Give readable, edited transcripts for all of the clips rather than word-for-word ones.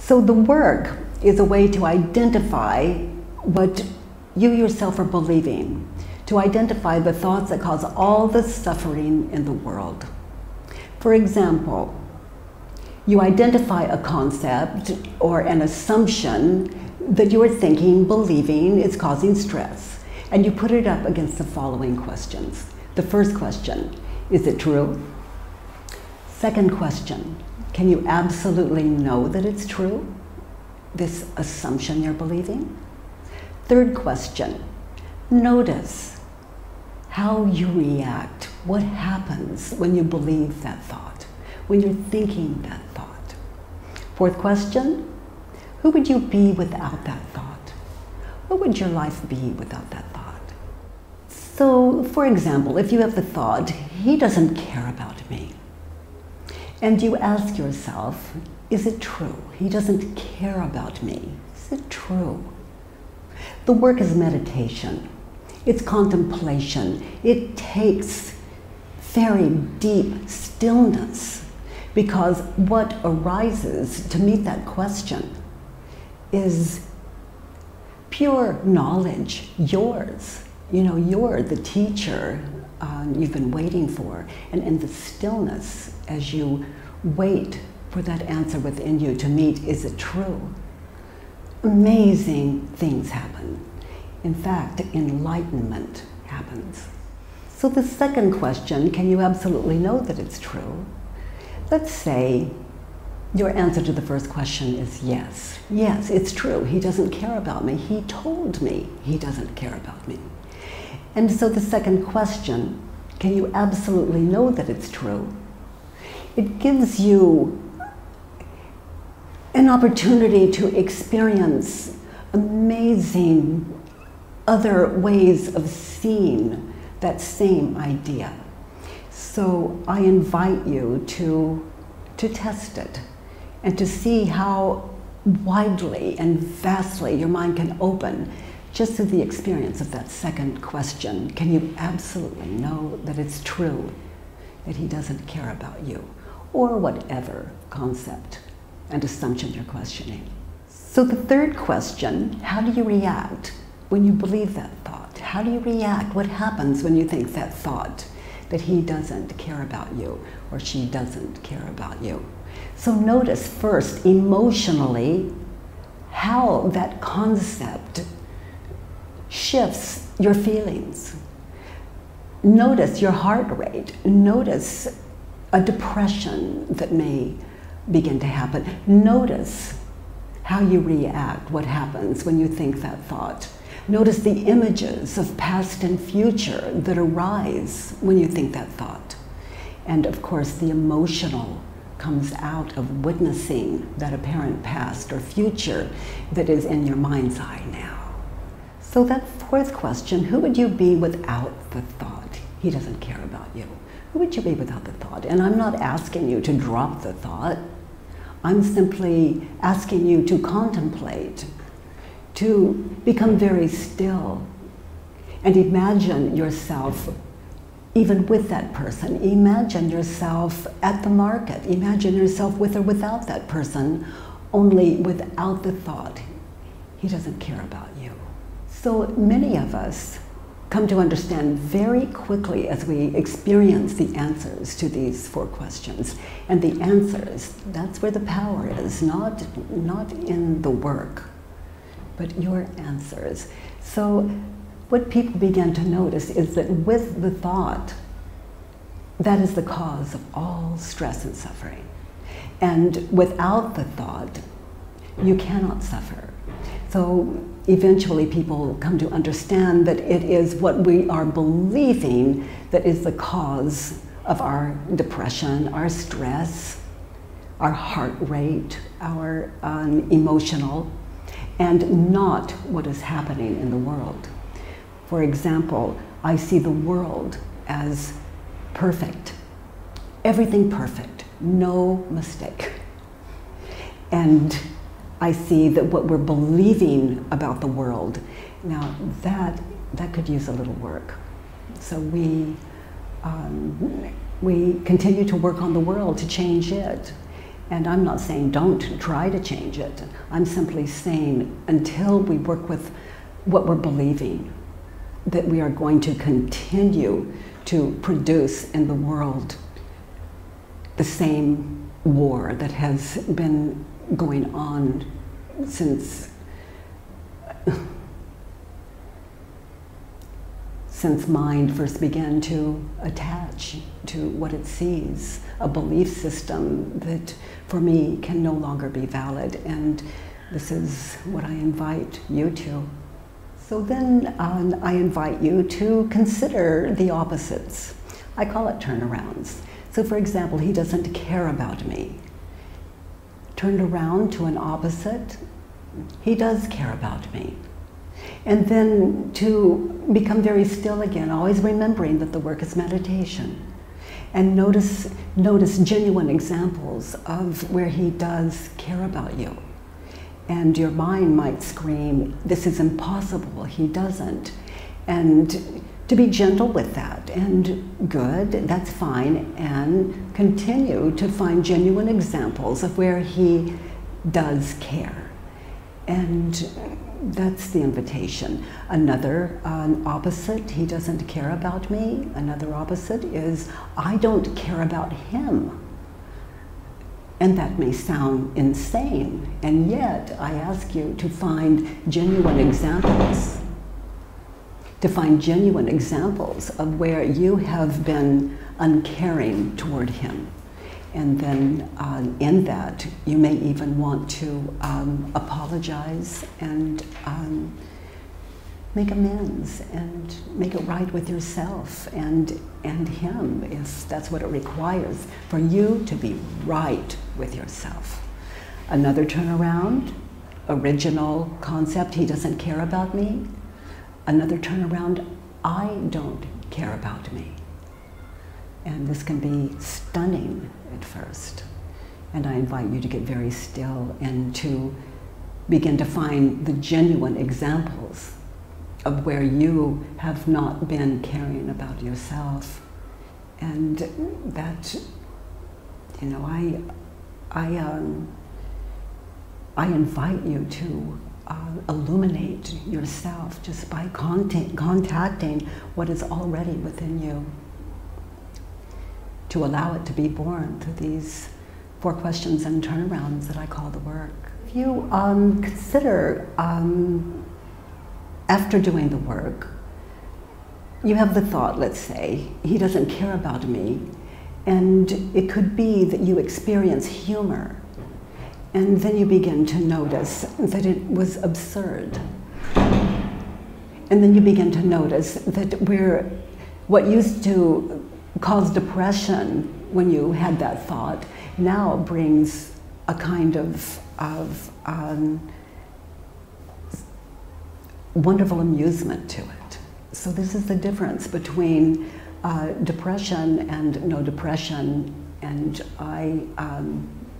So the work is a way to identify what you yourself are believing, to identify the thoughts that cause all the suffering in the world. For example, you identify a concept or an assumption that you are thinking, believing is causing stress, and you put it up against the following questions. The first question, is it true? Second question, can you absolutely know that it's true, this assumption you're believing? Third question, notice how you react. What happens when you believe that thought, when you're thinking that thought? Fourth question, who would you be without that thought? What would your life be without that thought? So, for example, if you have the thought, he doesn't care about me, and you ask yourself, is it true? He doesn't care about me. Is it true? The work is meditation. It's contemplation. It takes very deep stillness, because what arises to meet that question is pure knowledge, yours. You know, you're the teacher you've been waiting for. And in the stillness, as you wait for that answer within you to meet, is it true? Amazing things happen. In fact, enlightenment happens. So the second question, can you absolutely know that it's true? Let's say your answer to the first question is yes. Yes, it's true. He doesn't care about me. He told me he doesn't care about me. And so the second question, can you absolutely know that it's true? It gives you an opportunity to experience amazing other ways of seeing that same idea. So I invite you to test it and to see how widely and vastly your mind can open just through the experience of that second question. Can you absolutely know that it's true, that he doesn't care about you, or whatever concept and assumption you're questioning? So the third question, how do you react when you believe that thought? How do you react? What happens when you think that thought, that he doesn't care about you or she doesn't care about you? So notice first, emotionally, how that concept shifts your feelings. Notice your heart rate. Notice a depression that may begin to happen. Notice how you react, what happens when you think that thought. Notice the images of past and future that arise when you think that thought. And of course, the emotional comes out of witnessing that apparent past or future that is in your mind's eye now. So that fourth question, who would you be without the thought? He doesn't care about you. Who would you be without the thought? And I'm not asking you to drop the thought. I'm simply asking you to contemplate, to become very still, and imagine yourself even with that person. Imagine yourself at the market. Imagine yourself with or without that person, only without the thought, he doesn't care about you. So many of us come to understand very quickly as we experience the answers to these four questions. And the answers, that's where the power is, not in the work, but your answers. So what people begin to notice is that with the thought, that is the cause of all stress and suffering. And without the thought, you cannot suffer. So eventually people come to understand that it is what we are believing that is the cause of our depression, our stress, our heart rate, our emotional, and not what is happening in the world. For example, I see the world as perfect, everything perfect, no mistake. And I see that what we're believing about the world, now that could use a little work. So we continue to work on the world to change it. And I'm not saying don't try to change it. I'm simply saying until we work with what we're believing, that we are going to continue to produce in the world the same war that has been going on since mind first began to attach to what it sees, a belief system that for me can no longer be valid, and this is what I invite you to. So then I invite you to consider the opposites. I call it turnarounds. So for example, he doesn't care about me. Turned around to an opposite, he does care about me. And then to become very still again, always remembering that the work is meditation. And notice genuine examples of where he does care about you. And your mind might scream, this is impossible, he doesn't. And to be gentle with that, and good, that's fine, and continue to find genuine examples of where he does care. And that's the invitation. Another opposite, he doesn't care about me. Another opposite is, I don't care about him. And that may sound insane, and yet I ask you to find genuine examples. To find genuine examples of where you have been uncaring toward him. And then in that, you may even want to apologize and make amends and make it right with yourself and him, if that's what it requires, for you to be right with yourself. Another turnaround, original concept, he doesn't care about me. Another turnaround, I don't care about me. And this can be stunning at first. And I invite you to get very still and to begin to find the genuine examples of where you have not been caring about yourself. And that, you know, I invite you to illuminate yourself just by contacting what is already within you, to allow it to be born through these 4 questions and turnarounds that I call the work. If you consider, after doing the work, you have the thought, let's say, he doesn't care about me, and it could be that you experience humor, and then you begin to notice that it was absurd. And then you begin to notice that what used to cause depression when you had that thought now brings a kind of wonderful amusement to it. So this is the difference between depression and no depression, and I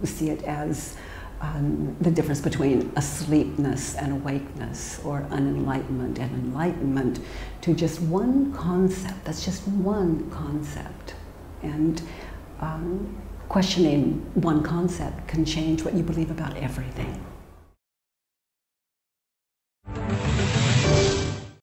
see it as the difference between asleepness and awakeness, or unenlightenment and enlightenment, to just one concept. That's just one concept. And questioning one concept can change what you believe about everything.